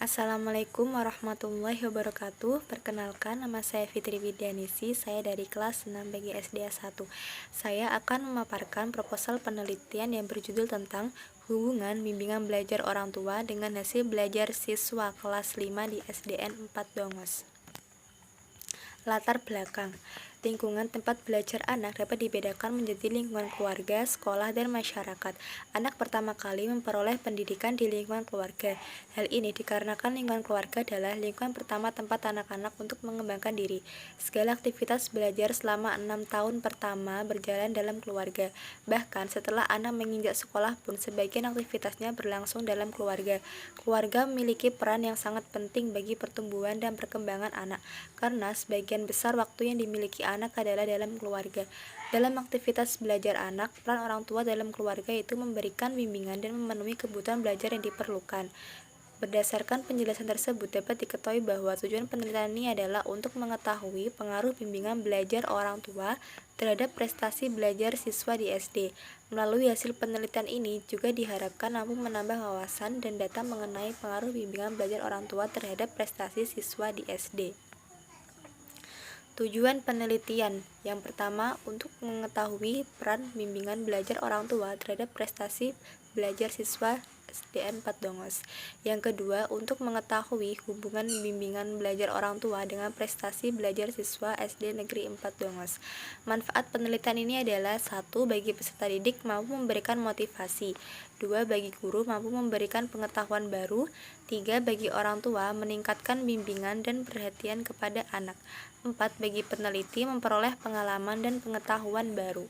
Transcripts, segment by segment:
Assalamualaikum warahmatullahi wabarakatuh. Perkenalkan, nama saya Fitri Widianisi. Saya dari kelas 6 BGSD 1. Saya akan memaparkan proposal penelitian yang berjudul tentang hubungan bimbingan belajar orang tua dengan hasil belajar siswa kelas 5 di SDN 4 Dongos. Latar belakang. Lingkungan tempat belajar anak dapat dibedakan menjadi lingkungan keluarga, sekolah, dan masyarakat. Anak pertama kali memperoleh pendidikan di lingkungan keluarga. Hal ini dikarenakan lingkungan keluarga adalah lingkungan pertama tempat anak-anak untuk mengembangkan diri. Segala aktivitas belajar selama 6 tahun pertama berjalan dalam keluarga. Bahkan setelah anak menginjak sekolah pun sebagian aktivitasnya berlangsung dalam keluarga. Keluarga memiliki peran yang sangat penting bagi pertumbuhan dan perkembangan anak, karena sebagian besar waktu yang dimiliki anak adalah dalam keluarga. Dalam aktivitas belajar anak, peran orang tua dalam keluarga itu memberikan bimbingan dan memenuhi kebutuhan belajar yang diperlukan. Berdasarkan penjelasan tersebut, dapat diketahui bahwa tujuan penelitian ini adalah untuk mengetahui pengaruh bimbingan belajar orang tua terhadap prestasi belajar siswa di SD. Melalui hasil penelitian ini juga diharapkan mampu menambah wawasan dan data mengenai pengaruh bimbingan belajar orang tua terhadap prestasi siswa di SD. Tujuan penelitian yang pertama, untuk mengetahui peran bimbingan belajar orang tua terhadap prestasi belajar siswa SDN 4 Dongos. Yang kedua, untuk mengetahui hubungan bimbingan belajar orang tua dengan prestasi belajar siswa SD Negeri 4 Dongos. Manfaat penelitian ini adalah: 1. Bagi peserta didik mampu memberikan motivasi. 2. Bagi guru mampu memberikan pengetahuan baru. 3. Bagi orang tua meningkatkan bimbingan dan perhatian kepada anak. 4. Bagi peneliti memperoleh pengalaman dan pengetahuan baru.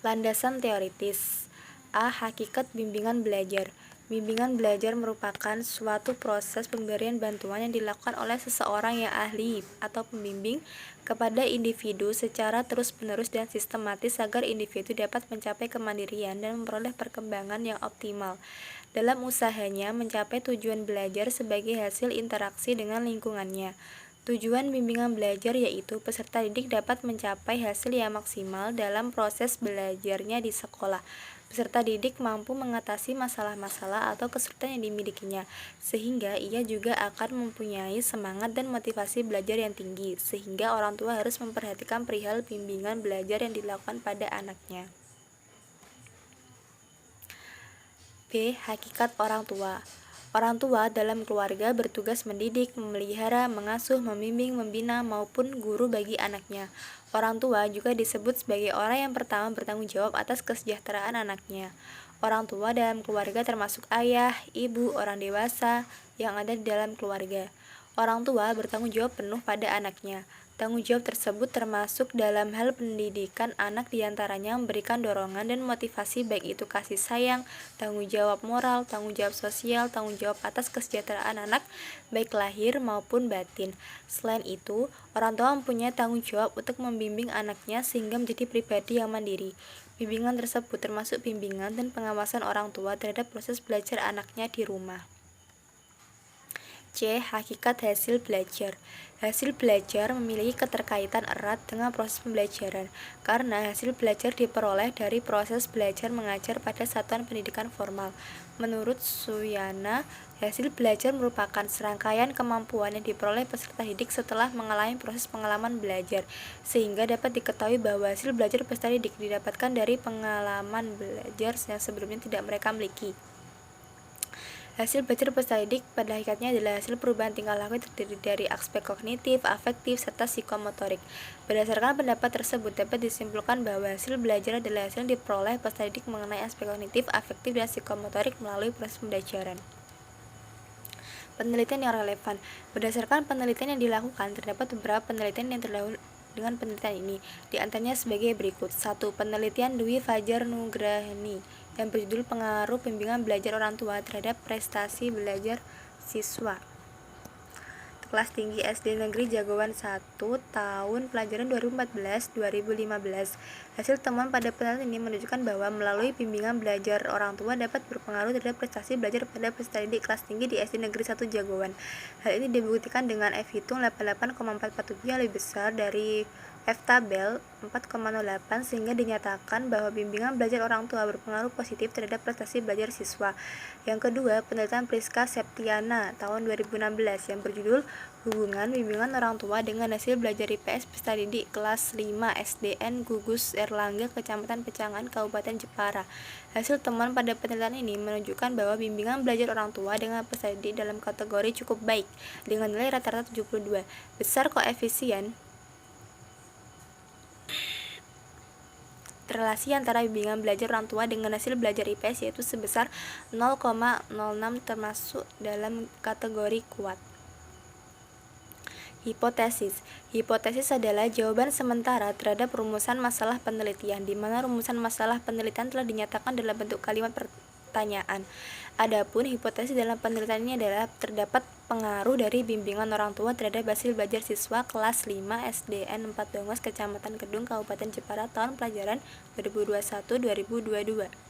Landasan teoritis. A. Hakikat bimbingan belajar. Bimbingan belajar merupakan suatu proses pemberian bantuan yang dilakukan oleh seseorang yang ahli atau pembimbing kepada individu secara terus-menerus dan sistematis agar individu dapat mencapai kemandirian dan memperoleh perkembangan yang optimal dalam usahanya mencapai tujuan belajar sebagai hasil interaksi dengan lingkungannya. Tujuan bimbingan belajar yaitu peserta didik dapat mencapai hasil yang maksimal dalam proses belajarnya di sekolah. Peserta didik mampu mengatasi masalah-masalah atau kesulitan yang dimilikinya, sehingga ia juga akan mempunyai semangat dan motivasi belajar yang tinggi, sehingga orang tua harus memperhatikan perihal bimbingan belajar yang dilakukan pada anaknya. B. Hakikat orang tua. Orang tua dalam keluarga bertugas mendidik, memelihara, mengasuh, membimbing, membina, maupun guru bagi anaknya. Orang tua juga disebut sebagai orang yang pertama bertanggung jawab atas kesejahteraan anaknya. Orang tua dalam keluarga termasuk ayah, ibu, orang dewasa yang ada di dalam keluarga. Orang tua bertanggung jawab penuh pada anaknya. Tanggung jawab tersebut termasuk dalam hal pendidikan anak, diantaranya memberikan dorongan dan motivasi baik itu kasih sayang, tanggung jawab moral, tanggung jawab sosial, tanggung jawab atas kesejahteraan anak, baik lahir maupun batin. Selain itu, orang tua mempunyai tanggung jawab untuk membimbing anaknya sehingga menjadi pribadi yang mandiri. Bimbingan tersebut termasuk bimbingan dan pengawasan orang tua terhadap proses belajar anaknya di rumah. C. Hakikat hasil belajar. Hasil belajar memiliki keterkaitan erat dengan proses pembelajaran, karena hasil belajar diperoleh dari proses belajar mengajar pada satuan pendidikan formal. Menurut Suyana, hasil belajar merupakan serangkaian kemampuan yang diperoleh peserta didik setelah mengalami proses pengalaman belajar, sehingga dapat diketahui bahwa hasil belajar peserta didik didapatkan dari pengalaman belajar yang sebelumnya tidak mereka miliki. Hasil belajar peserta didik pada hakikatnya adalah hasil perubahan tingkah laku yang terdiri dari aspek kognitif, afektif, serta psikomotorik. Berdasarkan pendapat tersebut, dapat disimpulkan bahwa hasil belajar adalah hasil yang diperoleh peserta didik mengenai aspek kognitif, afektif, dan psikomotorik melalui proses pembelajaran. Penelitian yang relevan. Berdasarkan penelitian yang dilakukan, terdapat beberapa penelitian yang terdahulu dengan penelitian ini, di antaranya sebagai berikut. 1. Penelitian Dwi Fajar Nugrahani yang berjudul Pengaruh Bimbingan Belajar Orang Tua terhadap Prestasi Belajar Siswa Kelas Tinggi SD Negeri Jagoan 1 tahun pelajaran 2014-2015. Hasil temuan pada penelitian ini menunjukkan bahwa melalui bimbingan belajar orang tua dapat berpengaruh terhadap prestasi belajar pada peserta didik kelas tinggi di SD Negeri 1 Jagoan. Hal ini dibuktikan dengan F hitung 88,44 lebih besar dari F-tabel 4,08 sehingga dinyatakan bahwa bimbingan belajar orang tua berpengaruh positif terhadap prestasi belajar siswa. Yang kedua, penelitian Priska Septiana tahun 2016 yang berjudul Hubungan Bimbingan Orang Tua dengan Hasil Belajar IPS Peserta Didik Kelas 5 SDN Gugus Erlangga, Kecamatan Pecangan, Kabupaten Jepara. Hasil temuan pada penelitian ini menunjukkan bahwa bimbingan belajar orang tua dengan peserta didik dalam kategori cukup baik dengan nilai rata-rata 72. Besar koefisien relasi antara bimbingan belajar orang tua dengan hasil belajar IPS yaitu sebesar 0,06 termasuk dalam kategori kuat. Hipotesis. Hipotesis adalah jawaban sementara terhadap rumusan masalah penelitian, di mana rumusan masalah penelitian telah dinyatakan dalam bentuk kalimat pertanyaan. Adapun hipotesis dalam penelitian ini adalah terdapat pengaruh dari bimbingan orang tua terhadap hasil belajar siswa kelas 5 SDN 4 Dongos, Kecamatan Kedung, Kabupaten Jepara tahun pelajaran 2021-2022.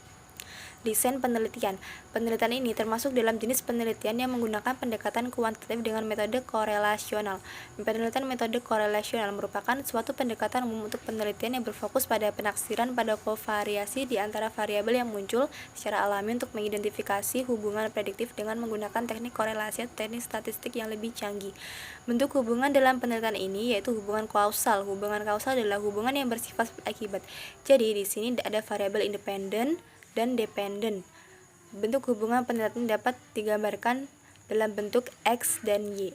Desain penelitian. Penelitian ini termasuk dalam jenis penelitian yang menggunakan pendekatan kuantitatif dengan metode korelasional. Penelitian metode korelasional merupakan suatu pendekatan umum untuk penelitian yang berfokus pada penaksiran pada kovariasi di antara variabel yang muncul secara alami untuk mengidentifikasi hubungan prediktif dengan menggunakan teknik korelasi atau teknik statistik yang lebih canggih. Bentuk hubungan dalam penelitian ini yaitu hubungan kausal. Hubungan kausal adalah hubungan yang bersifat akibat. Jadi di sini ada variabel independen dan dependen. Bentuk hubungan penelitian dapat digambarkan dalam bentuk X dan Y.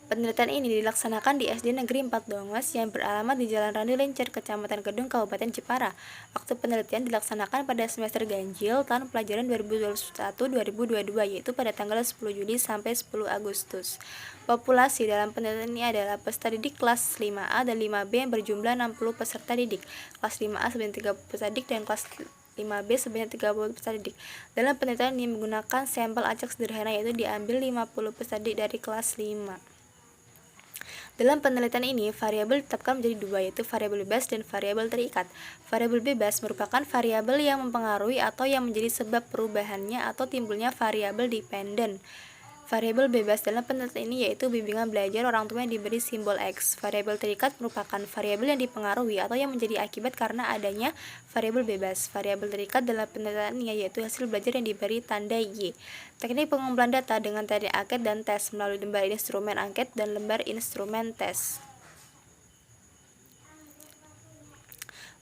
Penelitian ini dilaksanakan di SD Negeri 4 Dongos yang beralamat di Jalan Randi Lencer, Kecamatan Kedung, Kabupaten Jepara. Waktu penelitian dilaksanakan pada semester ganjil tahun pelajaran 2021-2022 yaitu pada tanggal 10 Juli sampai 10 Agustus. Populasi dalam penelitian ini adalah peserta didik kelas 5A dan 5B yang berjumlah 60 peserta didik. Kelas 5A sebanyak 30 peserta didik dan kelas 5B sebanyak 30 peserta didik. Dalam penelitian ini menggunakan sampel acak sederhana yaitu diambil 50 peserta didik dari kelas 5. Dalam penelitian ini, variabel ditetapkan menjadi dua, yaitu variabel bebas dan variabel terikat. Variabel bebas merupakan variabel yang mempengaruhi atau yang menjadi sebab perubahannya atau timbulnya variabel dependen. Variabel bebas dalam penelitian ini yaitu bimbingan belajar orang tua yang diberi simbol X. Variabel terikat merupakan variabel yang dipengaruhi atau yang menjadi akibat karena adanya variabel bebas. Variabel terikat dalam penelitian ini yaitu hasil belajar yang diberi tanda Y. Teknik pengumpulan data dengan teknik angket dan tes melalui lembar instrumen angket dan lembar instrumen tes.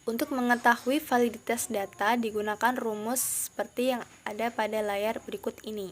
Untuk mengetahui validitas data digunakan rumus seperti yang ada pada layar berikut ini.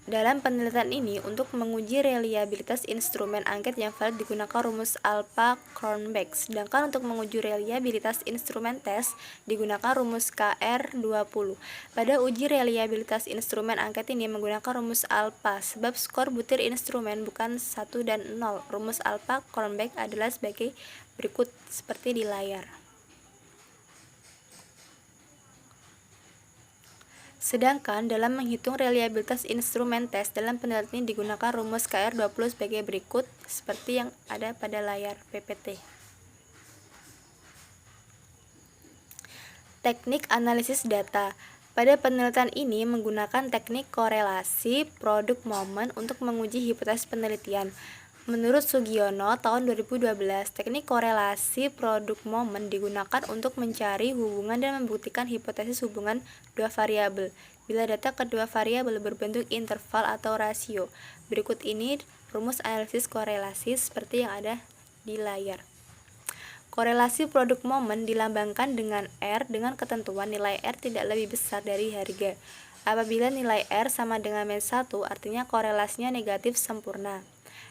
Dalam penelitian ini, untuk menguji reliabilitas instrumen angket yang valid digunakan rumus Alpha-Cronbach. Sedangkan untuk menguji reliabilitas instrumen tes digunakan rumus KR20. Pada uji reliabilitas instrumen angket ini menggunakan rumus alpha, sebab skor butir instrumen bukan 1 dan 0. Rumus Alpha-Cronbach adalah sebagai berikut seperti di layar. Sedangkan dalam menghitung reliabilitas instrumen tes dalam penelitian ini digunakan rumus KR20 sebagai berikut seperti yang ada pada layar PPT. Teknik analisis data. Pada penelitian ini menggunakan teknik korelasi produk momen untuk menguji hipotesis penelitian. Menurut Sugiono tahun 2012, teknik korelasi produk momen digunakan untuk mencari hubungan dan membuktikan hipotesis hubungan dua variabel bila data kedua variabel berbentuk interval atau rasio. Berikut ini rumus analisis korelasi seperti yang ada di layar. Korelasi produk momen dilambangkan dengan R dengan ketentuan nilai R tidak lebih besar dari harga. Apabila nilai R sama dengan -1, artinya korelasinya negatif sempurna.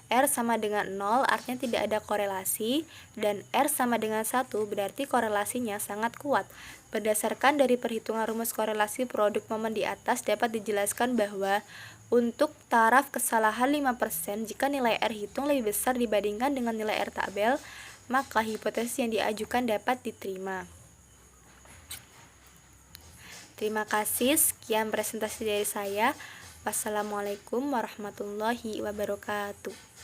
R sama dengan 0 artinya tidak ada korelasi, dan R sama dengan 1 berarti korelasinya sangat kuat. Berdasarkan dari perhitungan rumus korelasi produk momen di atas dapat dijelaskan bahwa untuk taraf kesalahan 5% jika nilai R hitung lebih besar dibandingkan dengan nilai R tabel, maka hipotesis yang diajukan dapat diterima. Terima kasih, sekian presentasi dari saya. Wassalamualaikum warahmatullahi wabarakatuh.